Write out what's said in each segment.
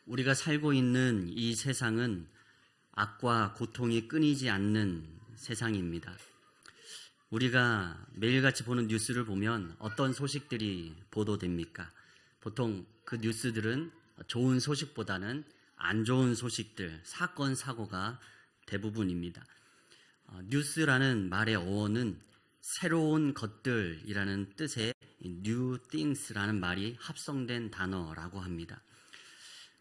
우리가 살고 있는 이 세상은 악과 고통이 끊이지 않는 세상입니다. 우리가 매일같이 보는 뉴스를 보면 어떤 소식들이 보도됩니까? 보통 그 뉴스들은 좋은 소식보다는 안 좋은 소식들, 사건, 사고가 대부분입니다. 뉴스라는 말의 어원은 새로운 것들이라는 뜻의 new things라는 말이 합성된 단어라고 합니다.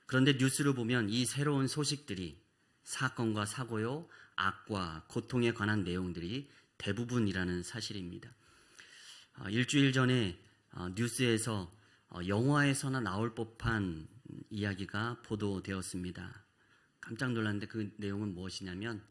그런데 뉴스를 보면 이 새로운 소식들이 사건과 사고요, 악과 고통에 관한 내용들이 대부분이라는 사실입니다. 일주일 전에 뉴스에서 영화에서나 나올 법한 이야기가 보도되었습니다. 깜짝 놀랐는데 그 내용은 무엇이냐면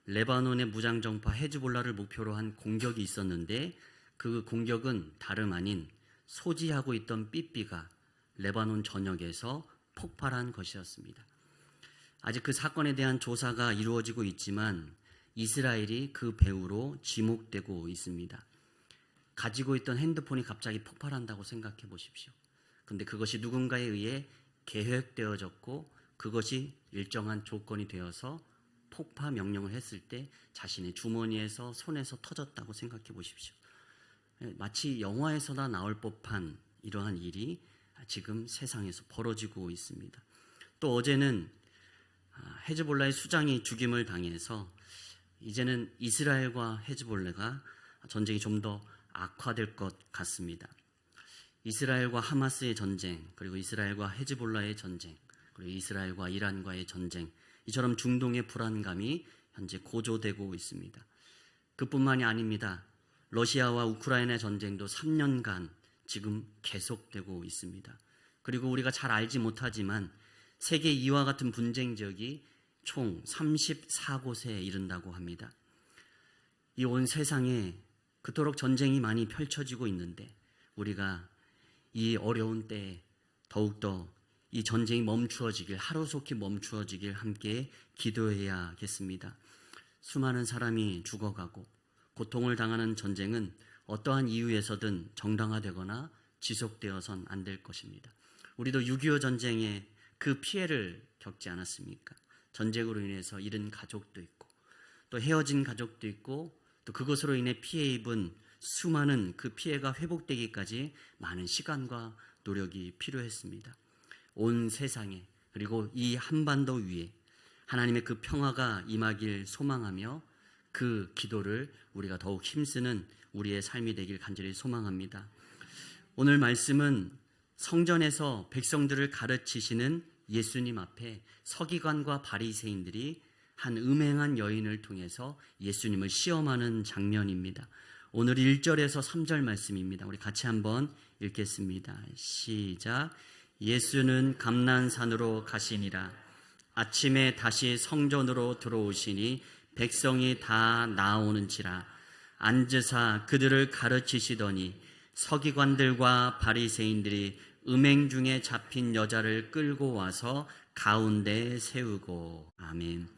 레바논의 무장정파 헤즈볼라를 목표로 한 공격이 있었는데 그 공격은 다름 아닌 소지하고 있던 삐삐가 레바논 전역에서 폭발한 것이었습니다. 아직 그 사건에 대한 조사가 이루어지고 있지만 이스라엘이 그 배후로 지목되고 있습니다. 가지고 있던 핸드폰이 갑자기 폭발한다고 생각해 보십시오. 그런데 그것이 누군가에 의해 계획되어졌고 그것이 일정한 조건이 되어서 폭파 명령을 했을 때 자신의 주머니에서 손에서 터졌다고 생각해 보십시오. 마치 영화에서나 나올 법한 이러한 일이 지금 세상에서 벌어지고 있습니다. 또 어제는 헤즈볼라의 수장이 죽임을 당해서 이제는 이스라엘과 헤즈볼라가 전쟁이 좀 더 악화될 것 같습니다. 이스라엘과 하마스의 전쟁, 그리고 이스라엘과 헤즈볼라의 전쟁, 그리고 이스라엘과 이란과의 전쟁, 이처럼 중동의 불안감이 현재 고조되고 있습니다. 그뿐만이 아닙니다. 러시아와 우크라이나 전쟁도 3년간 지금 계속되고 있습니다. 그리고 우리가 잘 알지 못하지만 세계 이와 같은 분쟁 지역이 총 34곳에 이른다고 합니다. 이 온 세상에 그토록 전쟁이 많이 펼쳐지고 있는데 우리가 이 어려운 때에 더욱더 이 전쟁이 멈추어지길, 하루속히 멈추어지길 함께 기도해야겠습니다. 수많은 사람이 죽어가고 고통을 당하는 전쟁은 어떠한 이유에서든 정당화되거나 지속되어선 안 될 것입니다. 우리도 6.25 전쟁에 그 피해를 겪지 않았습니까? 전쟁으로 인해서 잃은 가족도 있고 또 헤어진 가족도 있고 또 그것으로 인해 피해 입은 수많은 그 피해가 회복되기까지 많은 시간과 노력이 필요했습니다. 온 세상에 그리고 이 한반도 위에 하나님의 그 평화가 임하길 소망하며 그 기도를 우리가 더욱 힘쓰는 우리의 삶이 되길 간절히 소망합니다. 오늘 말씀은 성전에서 백성들을 가르치시는 예수님 앞에 서기관과 바리새인들이 한 음행한 여인을 통해서 예수님을 시험하는 장면입니다. 오늘 1절에서 3절 말씀입니다. 우리 같이 한번 읽겠습니다. 시작. 예수는 감난산으로 가시니라. 아침에 다시 성전으로 들어오시니 백성이 다 나오는지라. 앉으사 그들을 가르치시더니 서기관들과 바리새인들이 음행 중에 잡힌 여자를 끌고 와서 가운데 세우고. 아멘.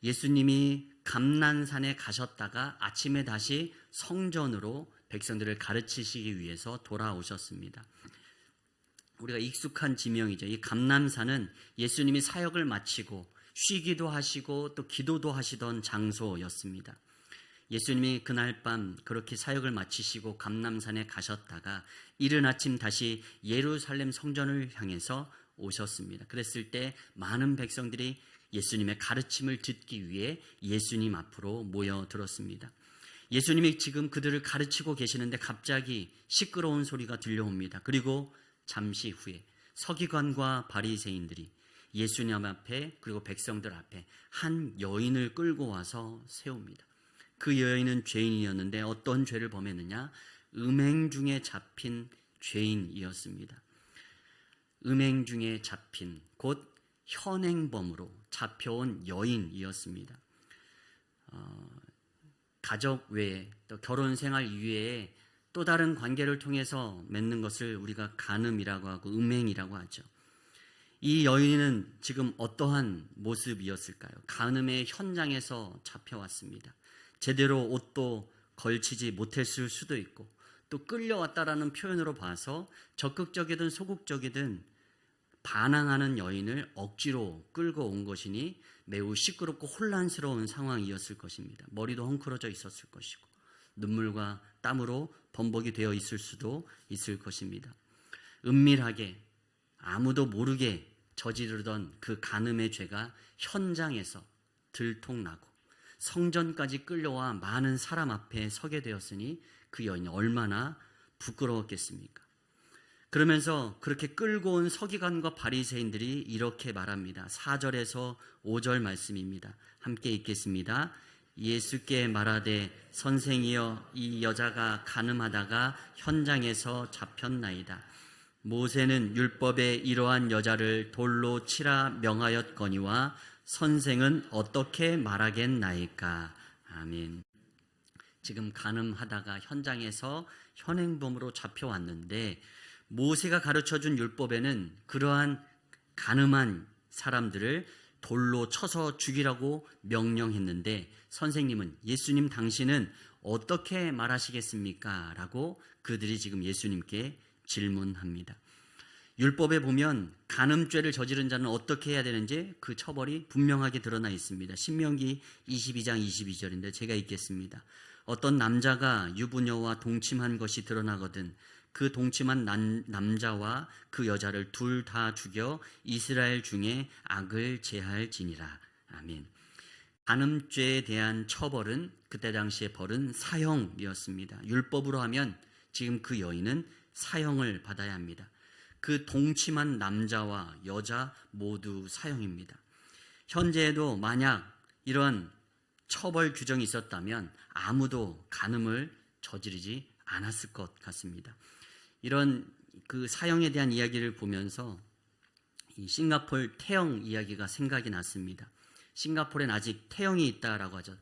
예수님이 감난산에 가셨다가 아침에 다시 성전으로 백성들을 가르치시기 위해서 돌아오셨습니다. 우리가 익숙한 지명이죠. 이 감난산은 예수님이 사역을 마치고 쉬기도 하시고 또 기도도 하시던 장소였습니다. 예수님이 그날 밤 그렇게 사역을 마치시고 감난산에 가셨다가 이른 아침 다시 예루살렘 성전을 향해서 오셨습니다. 그랬을 때 많은 백성들이 예수님의 가르침을 듣기 위해 예수님 앞으로 모여들었습니다. 예수님이 지금 그들을 가르치고 계시는데 갑자기 시끄러운 소리가 들려옵니다. 그리고 잠시 후에 서기관과 바리새인들이 예수님 앞에 그리고 백성들 앞에 한 여인을 끌고 와서 세웁니다. 그 여인은 죄인이었는데 어떤 죄를 범했느냐? 음행 중에 잡힌 죄인이었습니다. 음행 중에 잡힌, 곧 현행범으로 잡혀온 여인이었습니다. 가족 외에 또 결혼 생활 이외에 또 다른 관계를 통해서 맺는 것을 우리가 간음이라고 하고 음행이라고 하죠. 이 여인은 지금 어떠한 모습이었을까요? 간음의 현장에서 잡혀왔습니다. 제대로 옷도 걸치지 못했을 수도 있고 또 끌려왔다라는 표현으로 봐서 적극적이든 소극적이든 반항하는 여인을 억지로 끌고 온 것이니 매우 시끄럽고 혼란스러운 상황이었을 것입니다. 머리도 헝클어져 있었을 것이고 눈물과 땀으로 범벅이 되어 있을 수도 있을 것입니다. 은밀하게 아무도 모르게 저지르던 그 간음의 죄가 현장에서 들통나고 성전까지 끌려와 많은 사람 앞에 서게 되었으니 그 여인이 얼마나 부끄러웠겠습니까? 그러면서 그렇게 끌고 온 서기관과 바리새인들이 이렇게 말합니다. 4절에서 5절 말씀입니다. 함께 읽겠습니다. 예수께 말하되 선생이여 이 여자가 간음하다가 현장에서 잡혔나이다. 모세는 율법에 이러한 여자를 돌로 치라 명하였거니와 선생은 어떻게 말하겠나이까. 아멘. 지금 간음하다가 현장에서 현행범으로 잡혀왔는데 모세가 가르쳐준 율법에는 그러한 간음한 사람들을 돌로 쳐서 죽이라고 명령했는데 선생님은 예수님 당신은 어떻게 말하시겠습니까? 라고 그들이 지금 예수님께 질문합니다. 율법에 보면 간음죄를 저지른 자는 어떻게 해야 되는지 그 처벌이 분명하게 드러나 있습니다. 신명기 22장 22절인데 제가 읽겠습니다. 어떤 남자가 유부녀와 동침한 것이 드러나거든 그 동침한 남자와 그 여자를 둘 다 죽여 이스라엘 중에 악을 제할지니라. 아멘. 간음죄에 대한 처벌은 그때 당시의 벌은 사형이었습니다. 율법으로 하면 지금 그 여인은 사형을 받아야 합니다. 그 동침한 남자와 여자 모두 사형입니다. 현재에도 만약 이런 처벌 규정이 있었다면 아무도 간음을 저지르지 않았을 것 같습니다. 이런 그 사형에 대한 이야기를 보면서 이 싱가포르 태형 이야기가 생각이 났습니다. 싱가포르엔 아직 태형이 있다라고 하죠.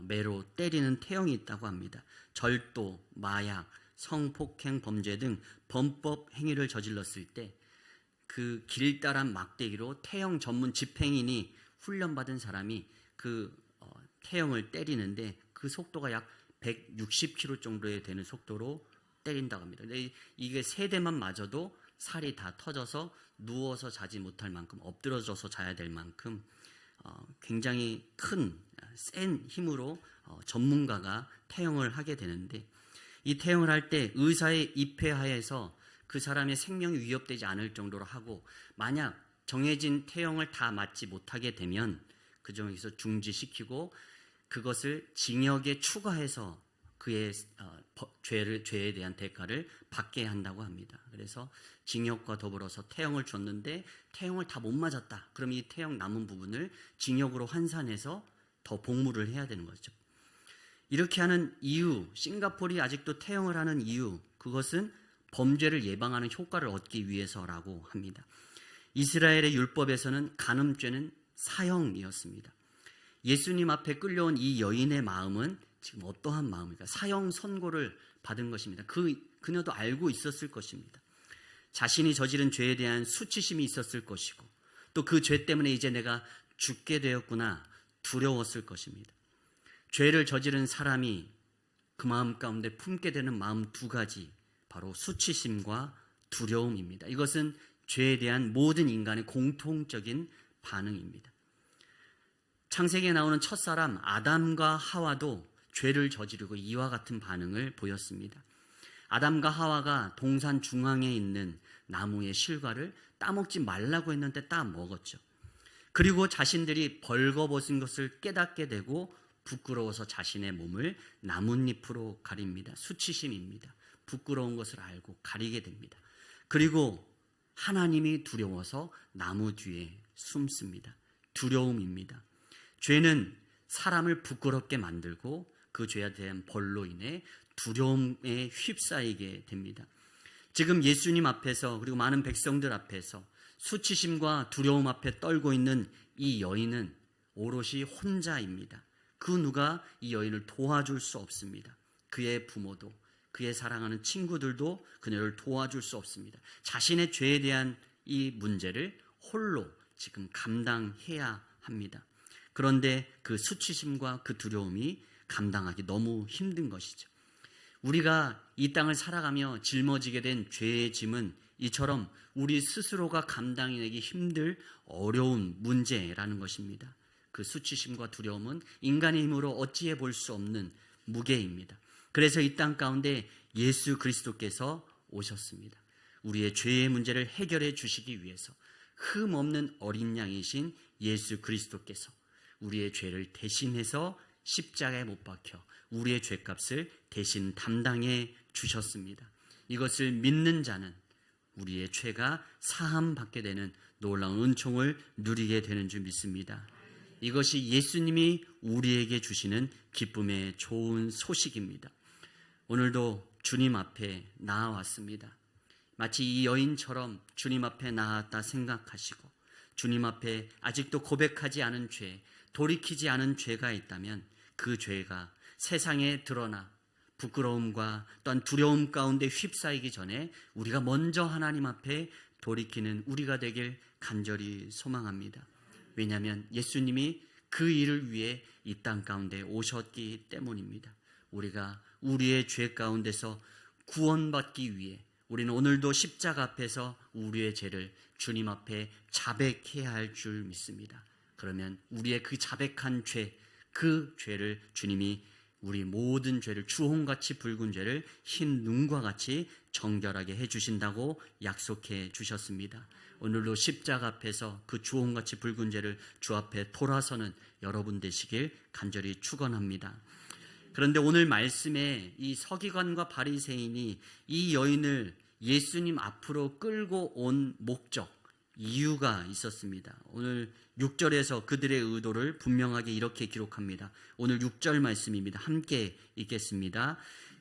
매로 때리는 태형이 있다고 합니다. 절도, 마약, 성폭행 범죄 등 범법 행위를 저질렀을 때 그 길다란 막대기로 태형 전문 집행인이 훈련받은 사람이 그 태형을 때리는데 그 속도가 약 160km 정도에 되는 속도로 때린다고 합니다. 근데 이게 세 대만 맞아도 살이 다 터져서 누워서 자지 못할 만큼 엎드러져서 자야 될 만큼 굉장히 큰 센 힘으로 전문가가 태형을 하게 되는데 이 태형을 할 때 의사의 입회하에서 그 사람의 생명이 위협되지 않을 정도로 하고 만약 정해진 태형을 다 맞지 못하게 되면 그 중에서 중지시키고 그것을 징역에 추가해서 그의 죄에 대한 대가를 받게 한다고 합니다. 그래서 징역과 더불어서 태형을 줬는데 태형을 다 못 맞았다. 그럼 이 태형 남은 부분을 징역으로 환산해서 더 복무를 해야 되는 거죠. 이렇게 하는 이유, 싱가포르이 아직도 태형을 하는 이유, 그것은 범죄를 예방하는 효과를 얻기 위해서라고 합니다. 이스라엘의 율법에서는 간음죄는 사형이었습니다. 예수님 앞에 끌려온 이 여인의 마음은 지금 어떠한 마음입니까? 사형 선고를 받은 것입니다. 그녀도 알고 있었을 것입니다. 자신이 저지른 죄에 대한 수치심이 있었을 것이고 또 그 죄 때문에 이제 내가 죽게 되었구나 두려웠을 것입니다. 죄를 저지른 사람이 그 마음 가운데 품게 되는 마음 두 가지, 바로 수치심과 두려움입니다. 이것은 죄에 대한 모든 인간의 공통적인 반응입니다. 창세기에 나오는 첫사람 아담과 하와도 죄를 저지르고 이와 같은 반응을 보였습니다. 아담과 하와가 동산 중앙에 있는 나무의 실과를 따먹지 말라고 했는데 따먹었죠. 그리고 자신들이 벌거벗은 것을 깨닫게 되고 부끄러워서 자신의 몸을 나뭇잎으로 가립니다. 수치심입니다. 부끄러운 것을 알고 가리게 됩니다. 그리고 하나님이 두려워서 나무 뒤에 숨습니다. 두려움입니다. 죄는 사람을 부끄럽게 만들고 그 죄에 대한 벌로 인해 두려움에 휩싸이게 됩니다. 지금 예수님 앞에서 그리고 많은 백성들 앞에서 수치심과 두려움 앞에 떨고 있는 이 여인은 오롯이 혼자입니다. 그 누가 이 여인을 도와줄 수 없습니다. 그의 부모도 그의 사랑하는 친구들도 그녀를 도와줄 수 없습니다. 자신의 죄에 대한 이 문제를 홀로 지금 감당해야 합니다. 그런데 그 수치심과 그 두려움이 감당하기 너무 힘든 것이죠. 우리가 이 땅을 살아가며 짊어지게 된 죄의 짐은 이처럼 우리 스스로가 감당해내기 힘들 어려운 문제라는 것입니다. 그 수치심과 두려움은 인간의 힘으로 어찌해 볼 수 없는 무게입니다. 그래서 이 땅 가운데 예수 그리스도께서 오셨습니다. 우리의 죄의 문제를 해결해 주시기 위해서 흠 없는 어린 양이신 예수 그리스도께서 우리의 죄를 대신해서 십자가에 못 박혀 우리의 죄값을 대신 담당해 주셨습니다. 이것을 믿는 자는 우리의 죄가 사함받게 되는 놀라운 은총을 누리게 되는 줄 믿습니다. 이것이 예수님이 우리에게 주시는 기쁨의 좋은 소식입니다. 오늘도 주님 앞에 나아왔습니다. 마치 이 여인처럼 주님 앞에 나았다 생각하시고 주님 앞에 아직도 고백하지 않은 죄, 돌이키지 않은 죄가 있다면 그 죄가 세상에 드러나 부끄러움과 또한 두려움 가운데 휩싸이기 전에 우리가 먼저 하나님 앞에 돌이키는 우리가 되길 간절히 소망합니다. 왜냐하면 예수님이 그 일을 위해 이 땅 가운데 오셨기 때문입니다. 우리가 우리의 죄 가운데서 구원받기 위해 우리는 오늘도 십자가 앞에서 우리의 죄를 주님 앞에 자백해야 할 줄 믿습니다. 그러면 우리의 그 자백한 죄, 그 죄를 주님이 우리 모든 죄를 주홍같이 붉은 죄를 흰 눈과 같이 정결하게 해주신다고 약속해 주셨습니다. 오늘도 십자가 앞에서 그 주홍같이 붉은 죄를 주 앞에 돌아서는 여러분 되시길 간절히 축원합니다. 그런데 오늘 말씀에 이 서기관과 바리새인이 이 여인을 예수님 앞으로 끌고 온 목적, 이유가 있었습니다. 오늘 6절에서 그들의 의도를 분명하게 이렇게 기록합니다. 오늘 6절 말씀입니다. 함께 읽겠습니다.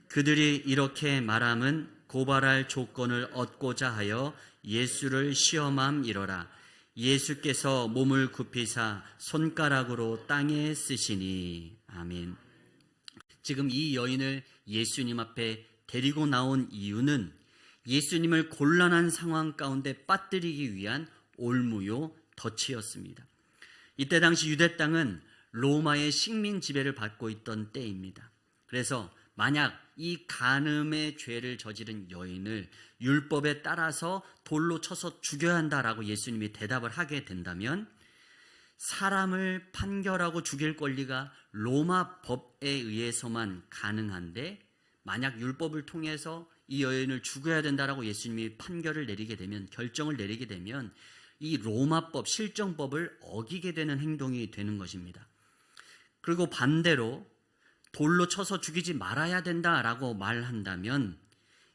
그들이 이렇게 말함은 고발할 조건을 얻고자 하여 예수를 시험함이러라. 예수께서 몸을 굽히사 손가락으로 땅에 쓰시니. 아멘. 지금 이 여인을 예수님 앞에 데리고 나온 이유는 예수님을 곤란한 상황 가운데 빠뜨리기 위한 올무요 덫이었습니다. 이때 당시 유대 땅은 로마의 식민 지배를 받고 있던 때입니다. 그래서 만약 이 간음의 죄를 저지른 여인을 율법에 따라서 돌로 쳐서 죽여야 한다라고 예수님이 대답을 하게 된다면 사람을 판결하고 죽일 권리가 로마 법에 의해서만 가능한데 만약 율법을 통해서 이 여인을 죽여야 된다라고 예수님이 판결을 내리게 되면, 결정을 내리게 되면 이 로마법, 실정법을 어기게 되는 행동이 되는 것입니다. 그리고 반대로 돌로 쳐서 죽이지 말아야 된다라고 말한다면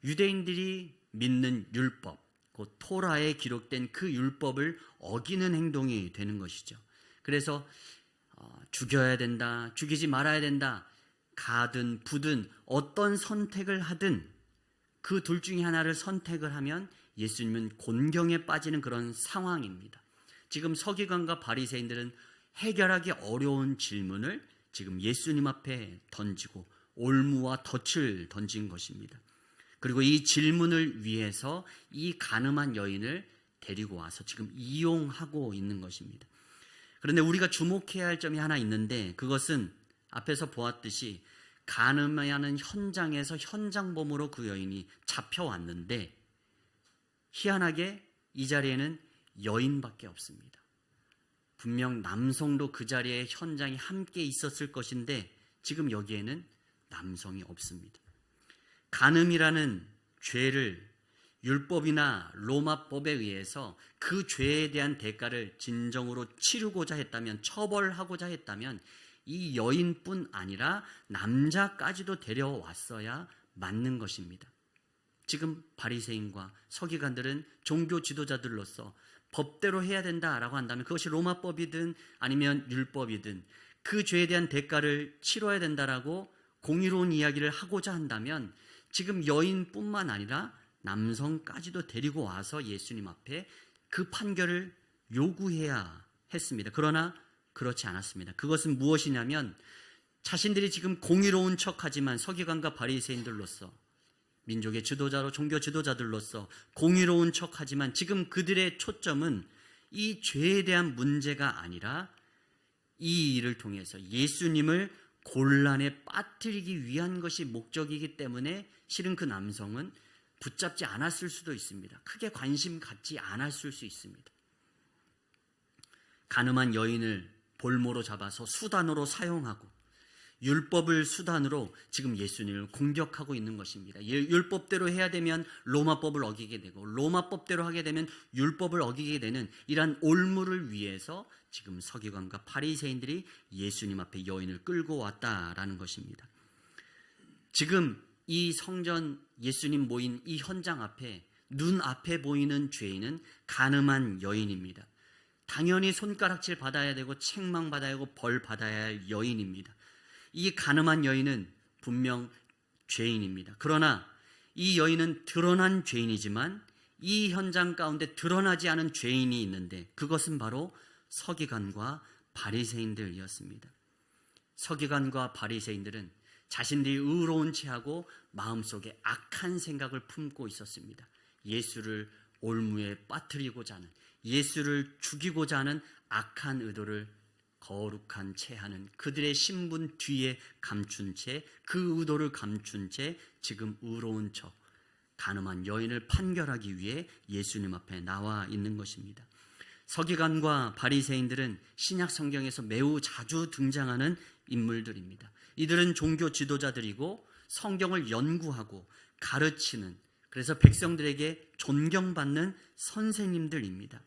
유대인들이 믿는 율법, 그 토라에 기록된 그 율법을 어기는 행동이 되는 것이죠. 그래서 죽여야 된다, 죽이지 말아야 된다, 가든 부든 어떤 선택을 하든 그 둘 중에 하나를 선택을 하면 예수님은 곤경에 빠지는 그런 상황입니다. 지금 서기관과 바리새인들은 해결하기 어려운 질문을 지금 예수님 앞에 던지고 올무와 덫을 던진 것입니다. 그리고 이 질문을 위해서 이 간음한 여인을 데리고 와서 지금 이용하고 있는 것입니다. 그런데 우리가 주목해야 할 점이 하나 있는데 그것은 앞에서 보았듯이 간음하는 현장에서 현장범으로 그 여인이 잡혀왔는데 희한하게 이 자리에는 여인밖에 없습니다. 분명 남성도 그 자리에 현장에 함께 있었을 것인데 지금 여기에는 남성이 없습니다. 간음이라는 죄를 율법이나 로마법에 의해서 그 죄에 대한 대가를 진정으로 치르고자 했다면, 처벌하고자 했다면 이 여인뿐 아니라 남자까지도 데려왔어야 맞는 것입니다. 지금 바리새인과 서기관들은 종교 지도자들로서 법대로 해야 된다라고 한다면 그것이 로마법이든 아니면 율법이든 그 죄에 대한 대가를 치러야 된다라고 공의로운 이야기를 하고자 한다면 지금 여인뿐만 아니라 남성까지도 데리고 와서 예수님 앞에 그 판결을 요구해야 했습니다. 그러나 그렇지 않았습니다. 그것은 무엇이냐면 자신들이 지금 공의로운 척하지만 서기관과 바리새인들로서 민족의 지도자로 종교 지도자들로서 공의로운 척하지만 지금 그들의 초점은 이 죄에 대한 문제가 아니라 이 일을 통해서 예수님을 곤란에 빠뜨리기 위한 것이 목적이기 때문에 실은 그 남성은 붙잡지 않았을 수도 있습니다. 크게 관심 갖지 않았을 수 있습니다. 가늠한 여인을 볼모로 잡아서 수단으로 사용하고 율법을 수단으로 지금 예수님을 공격하고 있는 것입니다. 율법대로 해야 되면 로마법을 어기게 되고 로마법대로 하게 되면 율법을 어기게 되는 이러한 올무를 위해서 지금 서기관과 바리새인들이 예수님 앞에 여인을 끌고 왔다라는 것입니다. 지금 이 성전 예수님 모인 이 현장 앞에 눈앞에 보이는 죄인은 가늠한 여인입니다. 당연히 손가락질 받아야 되고 책망받아야 하고 벌 받아야 할 여인입니다. 이 가늠한 여인은 분명 죄인입니다. 그러나 이 여인은 드러난 죄인이지만 이 현장 가운데 드러나지 않은 죄인이 있는데 그것은 바로 서기관과 바리새인들이었습니다. 서기관과 바리새인들은 자신들이 의로운 체하고 마음속에 악한 생각을 품고 있었습니다. 예수를 올무에 빠뜨리고자 하는, 예수를 죽이고자 하는 악한 의도를 거룩한 채 하는 그들의 신분 뒤에 감춘 채, 그 의도를 감춘 채 지금 의로운 척 가늠한 여인을 판결하기 위해 예수님 앞에 나와 있는 것입니다. 서기관과 바리새인들은 신약 성경에서 매우 자주 등장하는 인물들입니다. 이들은 종교 지도자들이고 성경을 연구하고 가르치는, 그래서 백성들에게 존경받는 선생님들입니다.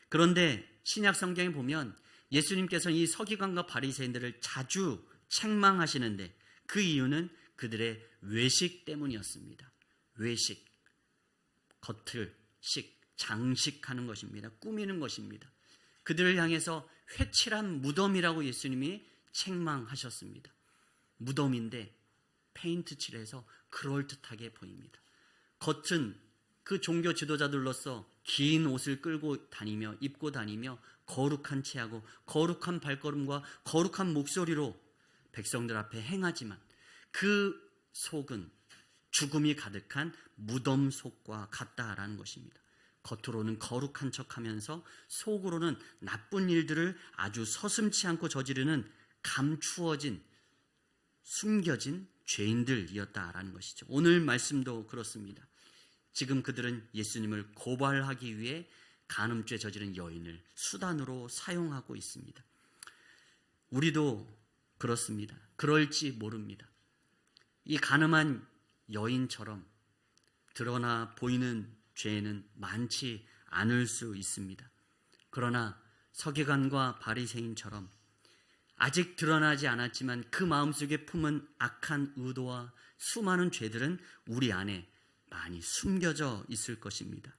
그런데 신약 성경에 보면 예수님께서는 이 서기관과 바리새인들을 자주 책망하시는데 그 이유는 그들의 외식 때문이었습니다. 외식, 겉을식, 장식하는 것입니다. 꾸미는 것입니다. 그들을 향해서 회칠한 무덤이라고 예수님이 책망하셨습니다. 무덤인데 페인트 칠해서 그럴듯하게 보입니다. 겉은 그 종교 지도자들로서 긴 옷을 끌고 다니며 입고 다니며 거룩한 체하고 거룩한 발걸음과 거룩한 목소리로 백성들 앞에 행하지만 그 속은 죽음이 가득한 무덤 속과 같다라는 것입니다. 겉으로는 거룩한 척하면서 속으로는 나쁜 일들을 아주 서슴지 않고 저지르는 감추어진, 숨겨진 죄인들이었다라는 것이죠. 오늘 말씀도 그렇습니다. 지금 그들은 예수님을 고발하기 위해 간음죄 저지른 여인을 수단으로 사용하고 있습니다. 우리도 그렇습니다. 그럴지 모릅니다. 이 간음한 여인처럼 드러나 보이는 죄는 많지 않을 수 있습니다. 그러나 서기관과 바리새인처럼 아직 드러나지 않았지만 그 마음속에 품은 악한 의도와 수많은 죄들은 우리 안에 많이 숨겨져 있을 것입니다.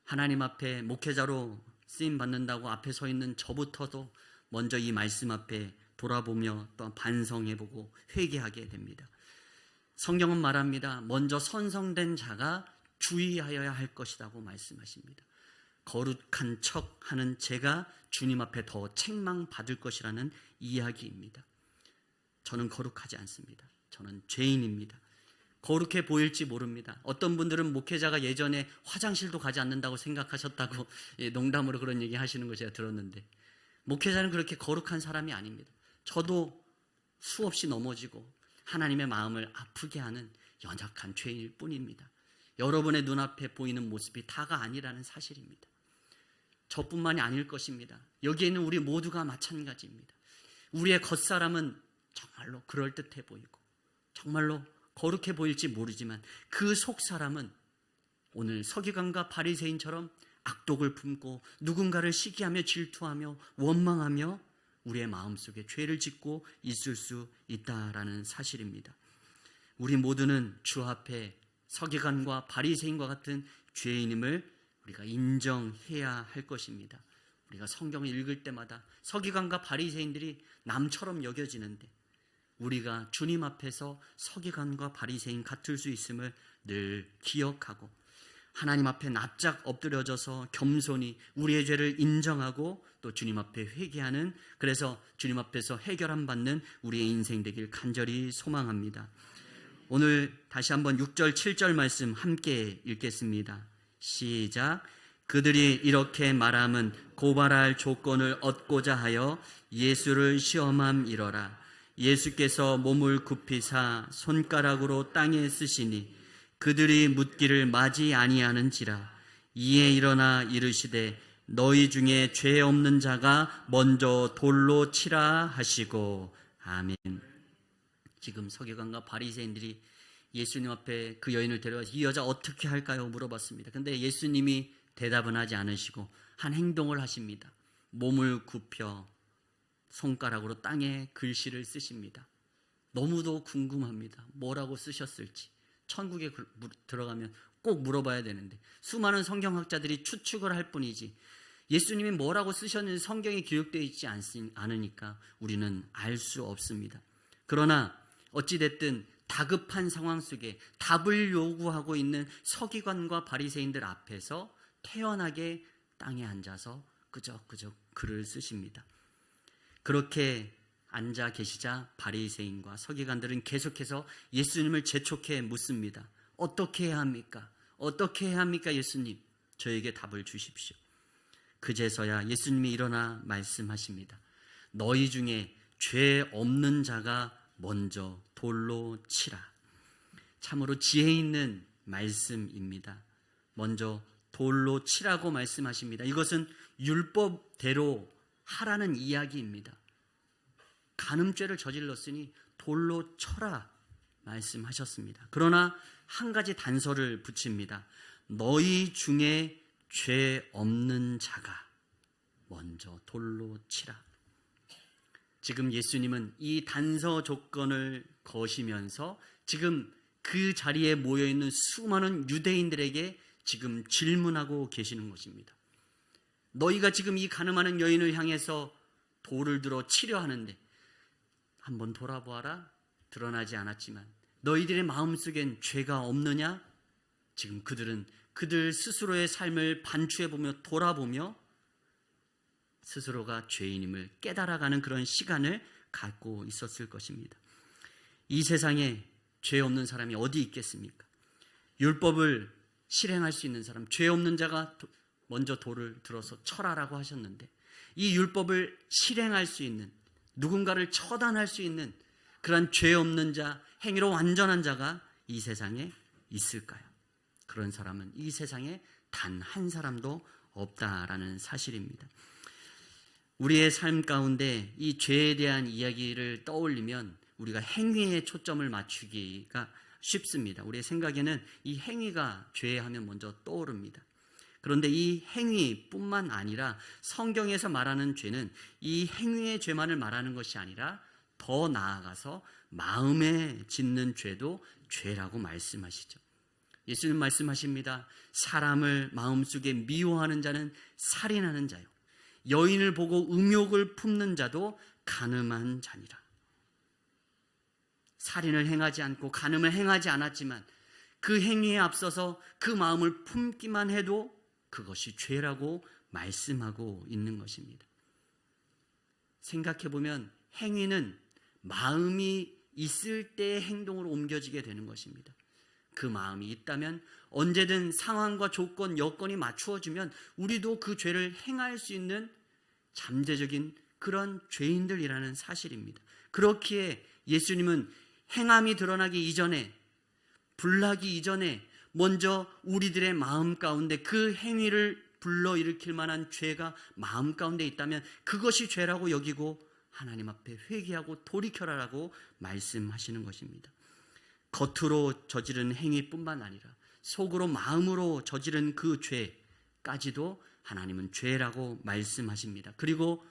하나님 앞에 목회자로 쓰임 받는다고 앞에 서 있는 저부터도 먼저 이 말씀 앞에 돌아보며 또 반성해보고 회개하게 됩니다. 성경은 말합니다. 먼저 선성된 자가 주의하여야 할 것이라고 말씀하십니다. 거룩한 척하는 제가 주님 앞에 더 책망받을 것이라는 이야기입니다. 저는 거룩하지 않습니다. 저는 죄인입니다. 거룩해 보일지 모릅니다. 어떤 분들은 목회자가 예전에 화장실도 가지 않는다고 생각하셨다고 농담으로 그런 얘기 하시는 거 제가 들었는데, 목회자는 그렇게 거룩한 사람이 아닙니다. 저도 수없이 넘어지고 하나님의 마음을 아프게 하는 연약한 죄인일 뿐입니다. 여러분의 눈앞에 보이는 모습이 다가 아니라는 사실입니다. 저뿐만이 아닐 것입니다. 여기에 있는 우리 모두가 마찬가지입니다. 우리의 겉사람은 정말로 그럴듯해 보이고 정말로 거룩해 보일지 모르지만 그 속사람은 오늘 서기관과 바리새인처럼 악독을 품고 누군가를 시기하며 질투하며 원망하며 우리의 마음속에 죄를 짓고 있을 수 있다라는 사실입니다. 우리 모두는 주 앞에 서기관과 바리새인과 같은 죄인임을 우리가 인정해야 할 것입니다. 우리가 성경을 읽을 때마다 서기관과 바리새인들이 남처럼 여겨지는데 우리가 주님 앞에서 서기관과 바리새인 같을 수 있음을 늘 기억하고 하나님 앞에 납작 엎드려져서 겸손히 우리의 죄를 인정하고 또 주님 앞에 회개하는, 그래서 주님 앞에서 해결함 받는 우리의 인생 되길 간절히 소망합니다. 오늘 다시 한번 6절 7절 말씀 함께 읽겠습니다. 시작. 그들이 이렇게 말함은 고발할 조건을 얻고자 하여 예수를 시험함이러라. 예수께서 몸을 굽히사 손가락으로 땅에 쓰시니 그들이 묻기를 맞이 아니하는지라. 이에 일어나 이르시되 너희 중에 죄 없는 자가 먼저 돌로 치라 하시고. 아멘. 지금 서기관과 바리새인들이 예수님 앞에 그 여인을 데려와서 이 여자 어떻게 할까요? 물어봤습니다. 근데 예수님이 대답은 하지 않으시고 한 행동을 하십니다. 몸을 굽혀 손가락으로 땅에 글씨를 쓰십니다. 너무도 궁금합니다. 뭐라고 쓰셨을지. 천국에 들어가면 꼭 물어봐야 되는데 수많은 성경학자들이 추측을 할 뿐이지 예수님이 뭐라고 쓰셨는지 성경에 기록되어 있지 않으니까 우리는 알 수 없습니다. 그러나 어찌됐든 다급한 상황 속에 답을 요구하고 있는 서기관과 바리새인들 앞에서 태연하게 땅에 앉아서 끄적끄적 글을 쓰십니다. 그렇게 앉아 계시자 바리새인과 서기관들은 계속해서 예수님을 재촉해 묻습니다. 어떻게 해야 합니까? 어떻게 해야 합니까? 예수님, 저에게 답을 주십시오. 그제서야 예수님이 일어나 말씀하십니다. 너희 중에 죄 없는 자가 먼저 돌로 치라. 참으로 지혜 있는 말씀입니다. 먼저 돌로 치라고 말씀하십니다. 이것은 율법대로 하라는 이야기입니다. 간음죄를 저질렀으니 돌로 쳐라 말씀하셨습니다. 그러나 한 가지 단서를 붙입니다. 너희 중에 죄 없는 자가 먼저 돌로 치라. 지금 예수님은 이 단서 조건을 거시면서 지금 그 자리에 모여있는 수많은 유대인들에게 지금 질문하고 계시는 것입니다. 너희가 지금 이 간음하는 여인을 향해서 돌을 들어 치려 하는데 한번 돌아보아라. 드러나지 않았지만 너희들의 마음속엔 죄가 없느냐? 지금 그들은 그들 스스로의 삶을 반추해보며 돌아보며 스스로가 죄인임을 깨달아가는 그런 시간을 갖고 있었을 것입니다. 이 세상에 죄 없는 사람이 어디 있겠습니까? 율법을 실행할 수 있는 사람, 죄 없는 자가 먼저 돌을 들어서 쳐라라고 하셨는데 이 율법을 실행할 수 있는, 누군가를 처단할 수 있는 그런 죄 없는 자, 행위로 완전한 자가 이 세상에 있을까요? 그런 사람은 이 세상에 단 한 사람도 없다라는 사실입니다. 우리의 삶 가운데 이 죄에 대한 이야기를 떠올리면 우리가 행위에 초점을 맞추기가 쉽습니다. 우리의 생각에는 이 행위가 죄 하면 먼저 떠오릅니다. 그런데 이 행위뿐만 아니라 성경에서 말하는 죄는 이 행위의 죄만을 말하는 것이 아니라 더 나아가서 마음에 짓는 죄도 죄라고 말씀하시죠. 예수님 말씀하십니다. 사람을 마음속에 미워하는 자는 살인하는 자요, 여인을 보고 음욕을 품는 자도 간음한 자니라. 살인을 행하지 않고 간음을 행하지 않았지만 그 행위에 앞서서 그 마음을 품기만 해도 그것이 죄라고 말씀하고 있는 것입니다. 생각해보면 행위는 마음이 있을 때의 행동으로 옮겨지게 되는 것입니다. 그 마음이 있다면 언제든 상황과 조건, 여건이 맞추어지면 우리도 그 죄를 행할 수 있는 잠재적인 그런 죄인들이라는 사실입니다. 그렇기에 예수님은 행함이 드러나기 이전에, 불나기 이전에 먼저 우리들의 마음 가운데 그 행위를 불러일으킬 만한 죄가 마음 가운데 있다면 그것이 죄라고 여기고 하나님 앞에 회개하고 돌이켜라라고 말씀하시는 것입니다. 겉으로 저지른 행위뿐만 아니라 속으로 마음으로 저지른 그 죄까지도 하나님은 죄라고 말씀하십니다. 그리고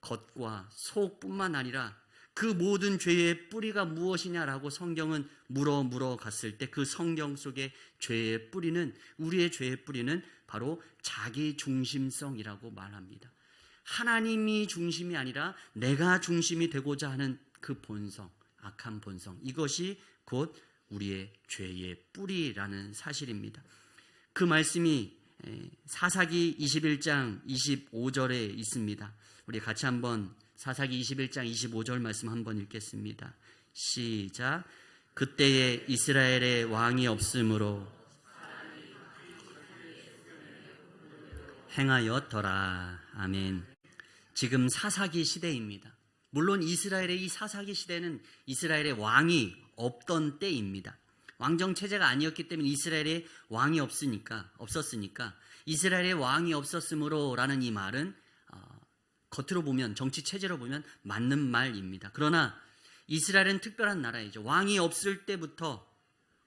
겉과 속뿐만 아니라 그 모든 죄의 뿌리가 무엇이냐라고 성경은 물어 갔을 때 그 성경 속의 죄의 뿌리는, 우리의 죄의 뿌리는 바로 자기 중심성이라고 말합니다. 하나님이 중심이 아니라 내가 중심이 되고자 하는 그 본성, 악한 본성, 이것이 곧 우리의 죄의 뿌리라는 사실입니다. 그 말씀이 사사기 21장 25절에 있습니다. 우리 같이 한번 사사기 21장 25절 말씀 한번 읽겠습니다. 시작. 그때에 이스라엘의 왕이 없으므로 행하였더라. 아멘. 지금 사사기 시대입니다. 물론 이스라엘의 이 사사기 시대는 이스라엘의 왕이 없던 때입니다. 왕정 체제가 아니었기 때문에 이스라엘에 왕이 없었으니까 이스라엘에 왕이 없었으므로라는 이 말은 겉으로 보면 정치 체제로 보면 맞는 말입니다. 그러나 이스라엘은 특별한 나라이죠. 왕이 없을 때부터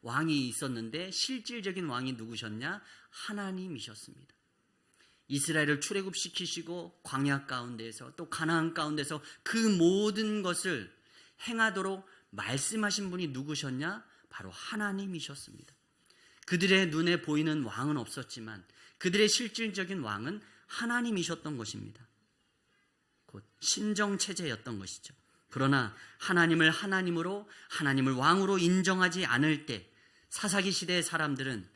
왕이 있었는데 실질적인 왕이 누구셨냐? 하나님이셨습니다. 이스라엘을 출애굽시키시고 광야 가운데에서 또 가나안 가운데서 그 모든 것을 행하도록 말씀하신 분이 누구셨냐? 바로 하나님이셨습니다. 그들의 눈에 보이는 왕은 없었지만 그들의 실질적인 왕은 하나님이셨던 것입니다. 곧 신정체제였던 것이죠. 그러나 하나님을 하나님으로, 하나님을 왕으로 인정하지 않을 때 사사기 시대의 사람들은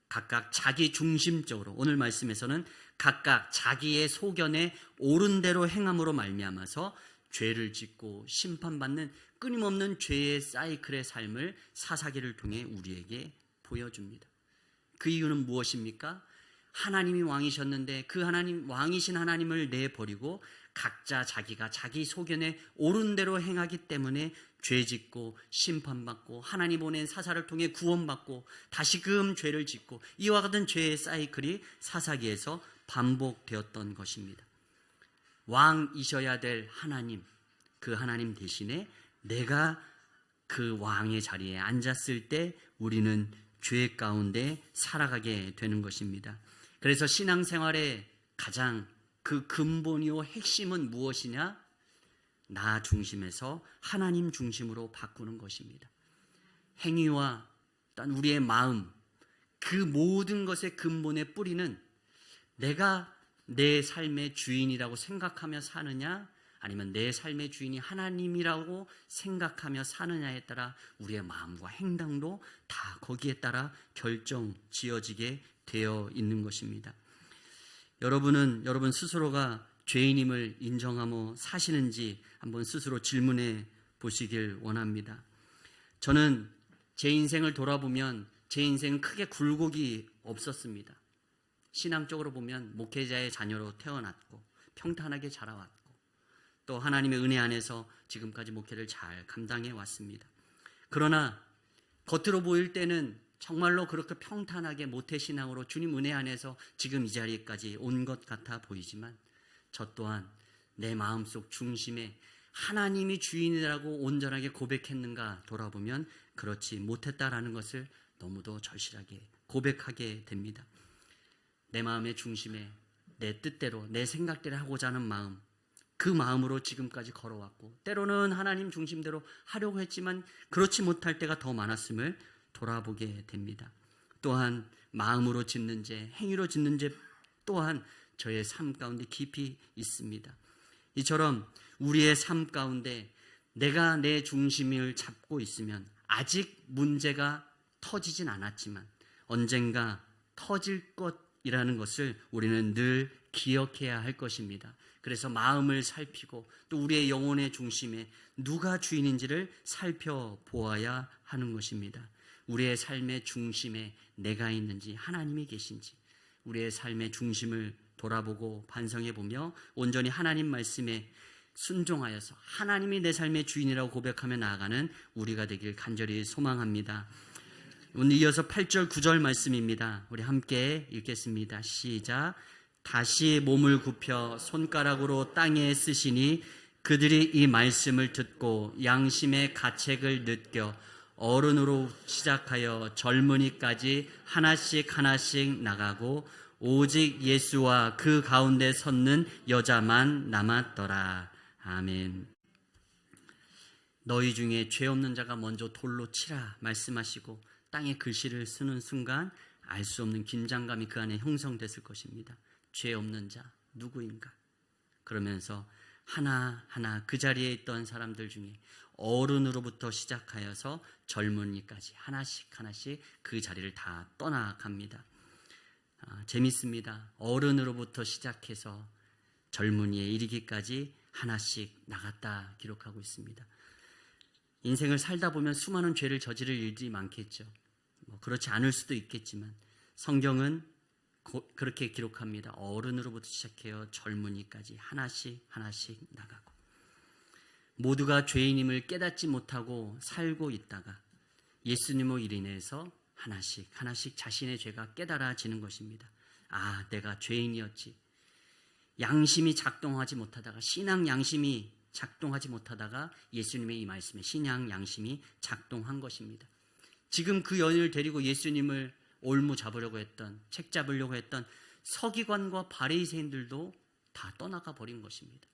각각 자기 중심적으로, 오늘 말씀에서는 각각 자기의 소견에 옳은 대로 행함으로 말미암아서 죄를 짓고 심판받는 끊임없는 죄의 사이클의 삶을 사사기를 통해 우리에게 보여줍니다. 그 이유는 무엇입니까? 하나님이 왕이셨는데 그 하나님, 왕이신 하나님을 내버리고 각자 자기가 자기 소견에 옳은 대로 행하기 때문에 죄짓고 심판받고 하나님 보낸 사사를 통해 구원받고 다시금 죄를 짓고 이와 같은 죄의 사이클이 사사기에서 반복되었던 것입니다. 왕이셔야 될 하나님, 그 하나님 대신에 내가 그 왕의 자리에 앉았을 때 우리는 죄 가운데 살아가게 되는 것입니다. 그래서 신앙생활의 가장 그 근본이요 핵심은 무엇이냐? 나 중심에서 하나님 중심으로 바꾸는 것입니다. 행위와 또한 우리의 마음, 그 모든 것의 근본의 뿌리는 내가 내 삶의 주인이라고 생각하며 사느냐, 아니면 내 삶의 주인이 하나님이라고 생각하며 사느냐에 따라 우리의 마음과 행동도 다 거기에 따라 결정 지어지게 되어 있는 것입니다. 여러분 스스로가 죄인임을 인정하며 사시는지 한번 스스로 질문해 보시길 원합니다. 저는 제 인생을 돌아보면 제 인생은 크게 굴곡이 없었습니다. 신앙적으로 보면 목회자의 자녀로 태어났고 평탄하게 자라왔고 또 하나님의 은혜 안에서 지금까지 목회를 잘 감당해 왔습니다. 그러나 겉으로 보일 때는 정말로 그렇게 평탄하게 모태신앙으로 주님 은혜 안에서 지금 이 자리까지 온 것 같아 보이지만 저 또한 내 마음속 중심에 하나님이 주인이라고 온전하게 고백했는가 돌아보면 그렇지 못했다라는 것을 너무도 절실하게 고백하게 됩니다. 내 마음의 중심에 내 뜻대로 내 생각대로 하고자 하는 마음, 그 마음으로 지금까지 걸어왔고 때로는 하나님 중심대로 하려고 했지만 그렇지 못할 때가 더 많았음을 돌아보게 됩니다. 또한 마음으로 짓는 죄, 행위로 짓는 죄 또한 저의 삶 가운데 깊이 있습니다. 이처럼 우리의 삶 가운데 내가 내 중심을 잡고 있으면 아직 문제가 터지진 않았지만 언젠가 터질 것이라는 것을 우리는 늘 기억해야 할 것입니다. 그래서 마음을 살피고 또 우리의 영혼의 중심에 누가 주인인지를 살펴보아야 하는 것입니다. 우리의 삶의 중심에 내가 있는지 하나님이 계신지 우리의 삶의 중심을 돌아보고 반성해보며 온전히 하나님 말씀에 순종하여서 하나님이 내 삶의 주인이라고 고백하며 나아가는 우리가 되길 간절히 소망합니다. 오늘 이어서 8절 9절 말씀입니다. 우리 함께 읽겠습니다. 시작. 다시 몸을 굽혀 손가락으로 땅에 쓰시니 그들이 이 말씀을 듣고 양심의 가책을 느껴 어른으로 시작하여 젊은이까지 하나씩 하나씩 나가고 오직 예수와 그 가운데 섰는 여자만 남았더라. 아멘. 너희 중에 죄 없는 자가 먼저 돌로 치라 말씀하시고 땅에 글씨를 쓰는 순간 알 수 없는 긴장감이 그 안에 형성됐을 것입니다. 죄 없는 자 누구인가? 그러면서 하나하나 그 자리에 있던 사람들 중에 어른으로부터 시작하여서 젊은이까지 하나씩 하나씩 그 자리를 다 떠나갑니다. 재밌습니다. 어른으로부터 시작해서 젊은이에 이르기까지 하나씩 나갔다 기록하고 있습니다. 인생을 살다 보면 수많은 죄를 저지를 일들이 많겠죠. 그렇지 않을 수도 있겠지만 성경은 그렇게 기록합니다. 어른으로부터 시작해서 젊은이까지 하나씩 하나씩 나가고 모두가 죄인임을 깨닫지 못하고 살고 있다가 예수님으로 인해서 하나씩 하나씩 자신의 죄가 깨달아지는 것입니다. 아, 내가 죄인이었지. 양심이 작동하지 못하다가, 신앙 양심이 작동하지 못하다가 예수님의 이 말씀에 신앙 양심이 작동한 것입니다. 지금 그 여인을 데리고 예수님을 올무 잡으려고 했던, 책 잡으려고 했던 서기관과 바리새인들도 다 떠나가 버린 것입니다.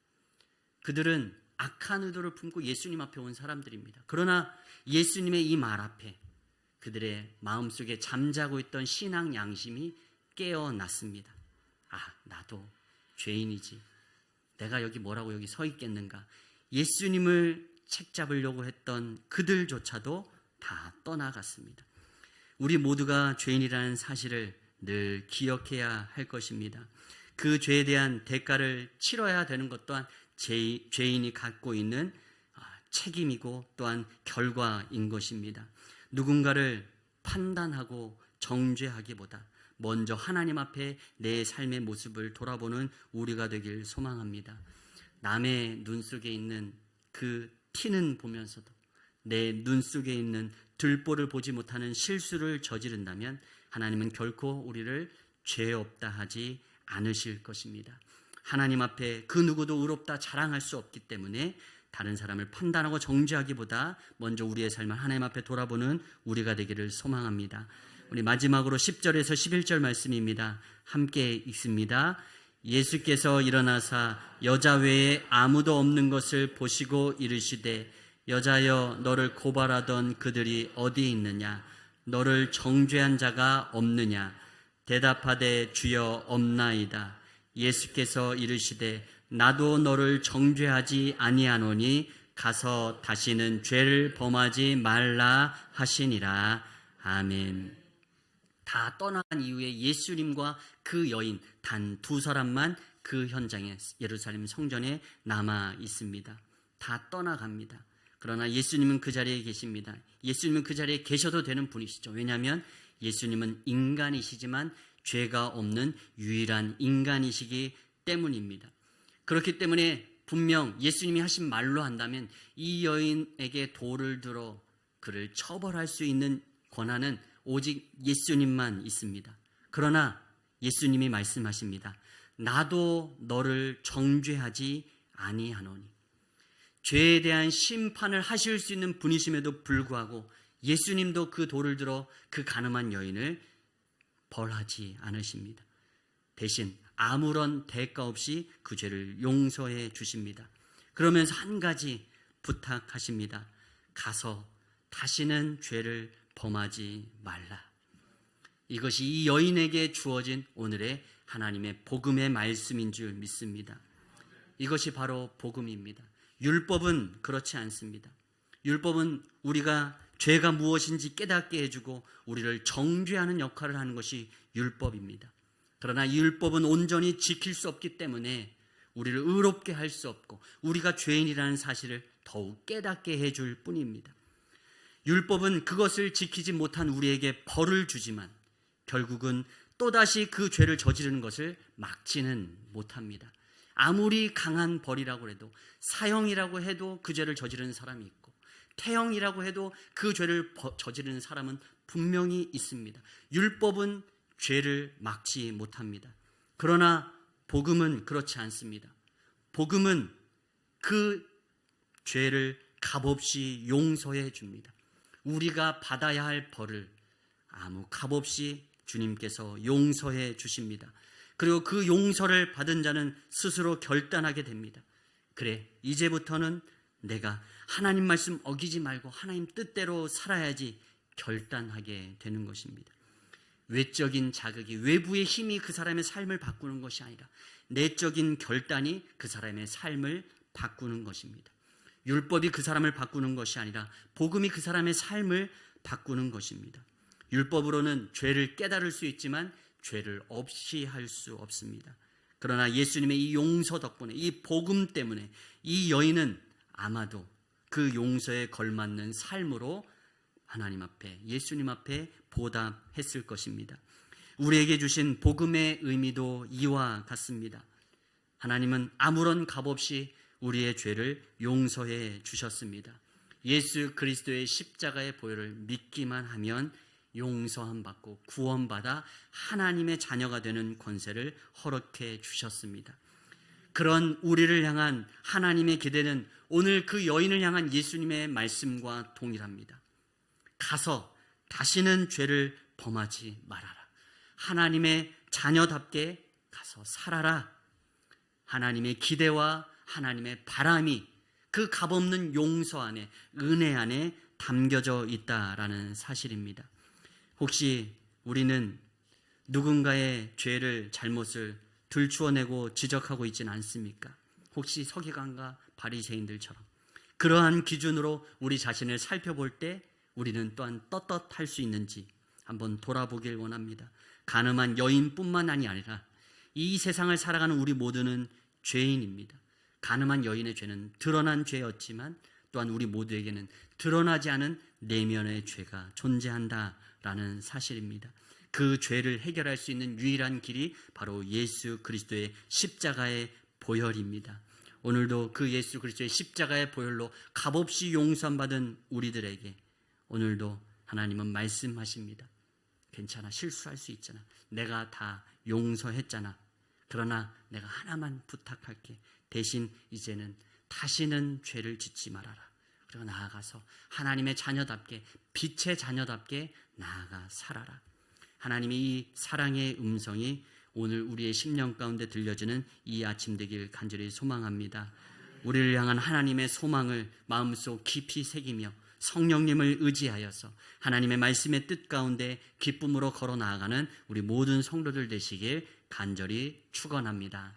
그들은 악한 의도를 품고 예수님 앞에 온 사람들입니다. 그러나 예수님의 이 말 앞에 그들의 마음속에 잠자고 있던 신앙 양심이 깨어났습니다. 아, 나도 죄인이지. 내가 여기 뭐라고 여기 서 있겠는가. 예수님을 책 잡으려고 했던 그들조차도 다 떠나갔습니다. 우리 모두가 죄인이라는 사실을 늘 기억해야 할 것입니다. 그 죄에 대한 대가를 치러야 되는 것 또한 죄인이 갖고 있는 책임이고 또한 결과인 것입니다. 누군가를 판단하고 정죄하기보다 먼저 하나님 앞에 내 삶의 모습을 돌아보는 우리가 되길 소망합니다. 남의 눈 속에 있는 그 티는 보면서도 내 눈 속에 있는 들보를 보지 못하는 실수를 저지른다면 하나님은 결코 우리를 죄 없다 하지 않으실 것입니다. 하나님 앞에 그 누구도 의롭다 자랑할 수 없기 때문에 다른 사람을 판단하고 정죄하기보다 먼저 우리의 삶을 하나님 앞에 돌아보는 우리가 되기를 소망합니다. 우리 마지막으로 10절에서 11절 말씀입니다. 함께 읽습니다. 예수께서 일어나사 여자 외에 아무도 없는 것을 보시고 이르시되 여자여, 너를 고발하던 그들이 어디 있느냐? 너를 정죄한 자가 없느냐? 대답하되 주여 없나이다. 예수께서 이르시되 나도 너를 정죄하지 아니하노니 가서 다시는 죄를 범하지 말라 하시니라. 아멘. 다 떠나간 이후에 예수님과 그 여인 단 두 사람만 그 현장에 예루살렘 성전에 남아 있습니다. 다 떠나갑니다. 그러나 예수님은 그 자리에 계십니다. 예수님은 그 자리에 계셔도 되는 분이시죠. 왜냐하면 예수님은 인간이시지만 죄가 없는 유일한 인간이시기 때문입니다. 그렇기 때문에 분명 예수님이 하신 말로 한다면 이 여인에게 돌을 들어 그를 처벌할 수 있는 권한은 오직 예수님만 있습니다. 그러나 예수님이 말씀하십니다. 나도 너를 정죄하지 아니하노니. 죄에 대한 심판을 하실 수 있는 분이심에도 불구하고 예수님도 그 돌을 들어 그 가늠한 여인을 벌하지 않으십니다. 대신 아무런 대가 없이 그 죄를 용서해 주십니다. 그러면서 한 가지 부탁하십니다. 가서 다시는 죄를 범하지 말라. 이것이 이 여인에게 주어진 오늘의 하나님의 복음의 말씀인 줄 믿습니다. 이것이 바로 복음입니다. 율법은 그렇지 않습니다. 율법은 우리가 죄가 무엇인지 깨닫게 해주고 우리를 정죄하는 역할을 하는 것이 율법입니다. 그러나 이 율법은 온전히 지킬 수 없기 때문에 우리를 의롭게 할 수 없고 우리가 죄인이라는 사실을 더욱 깨닫게 해줄 뿐입니다. 율법은 그것을 지키지 못한 우리에게 벌을 주지만 결국은 또다시 그 죄를 저지르는 것을 막지는 못합니다. 아무리 강한 벌이라고 해도 사형이라고 해도 그 죄를 저지르는 사람이 있고 태형이라고 해도 그 죄를 저지르는 사람은 분명히 있습니다. 율법은 죄를 막지 못합니다. 그러나 복음은 그렇지 않습니다. 복음은 그 죄를 값없이 용서해 줍니다. 우리가 받아야 할 벌을 아무 값없이 주님께서 용서해 주십니다. 그리고 그 용서를 받은 자는 스스로 결단하게 됩니다. 그래, 이제부터는 내가 하나님 말씀 어기지 말고 하나님 뜻대로 살아야지 결단하게 되는 것입니다. 외적인 자극이, 외부의 힘이 그 사람의 삶을 바꾸는 것이 아니라 내적인 결단이 그 사람의 삶을 바꾸는 것입니다. 율법이 그 사람을 바꾸는 것이 아니라 복음이 그 사람의 삶을 바꾸는 것입니다. 율법으로는 죄를 깨달을 수 있지만 죄를 없이 할 수 없습니다. 그러나 예수님의 이 용서 덕분에, 이 복음 때문에 이 여인은 아마도 그 용서에 걸맞는 삶으로 하나님 앞에, 예수님 앞에 보답했을 것입니다. 우리에게 주신 복음의 의미도 이와 같습니다. 하나님은 아무런 값없이 우리의 죄를 용서해 주셨습니다. 예수 그리스도의 십자가의 보혈을 믿기만 하면 용서함 받고 구원받아 하나님의 자녀가 되는 권세를 허락해 주셨습니다. 그런 우리를 향한 하나님의 기대는 오늘 그 여인을 향한 예수님의 말씀과 동일합니다. 가서 다시는 죄를 범하지 말아라. 하나님의 자녀답게 가서 살아라. 하나님의 기대와 하나님의 바람이 그 값없는 용서 안에, 은혜 안에 담겨져 있다라는 사실입니다. 혹시 우리는 누군가의 죄를, 잘못을 들추어내고 지적하고 있지는 않습니까? 혹시 서기관과 바리새인들처럼 그러한 기준으로 우리 자신을 살펴볼 때 우리는 또한 떳떳할 수 있는지 한번 돌아보길 원합니다. 가늠한 여인뿐만 아니라 이 세상을 살아가는 우리 모두는 죄인입니다. 가늠한 여인의 죄는 드러난 죄였지만 또한 우리 모두에게는 드러나지 않은 내면의 죄가 존재한다라는 사실입니다. 그 죄를 해결할 수 있는 유일한 길이 바로 예수 그리스도의 십자가의 보혈입니다. 오늘도 그 예수 그리스도의 십자가의 보혈로 값없이 용서받은 우리들에게 오늘도 하나님은 말씀하십니다. 괜찮아, 실수할 수 있잖아. 내가 다 용서했잖아. 그러나 내가 하나만 부탁할게. 대신 이제는 다시는 죄를 짓지 말아라. 그리고 나아가서 하나님의 자녀답게, 빛의 자녀답게 나아가 살아라. 하나님의 이 사랑의 음성이 오늘 우리의 심령 가운데 들려지는 이 아침 되길 간절히 소망합니다. 우리를 향한 하나님의 소망을 마음속 깊이 새기며 성령님을 의지하여서 하나님의 말씀의 뜻 가운데 기쁨으로 걸어 나아가는 우리 모든 성도들 되시길 간절히 축원합니다.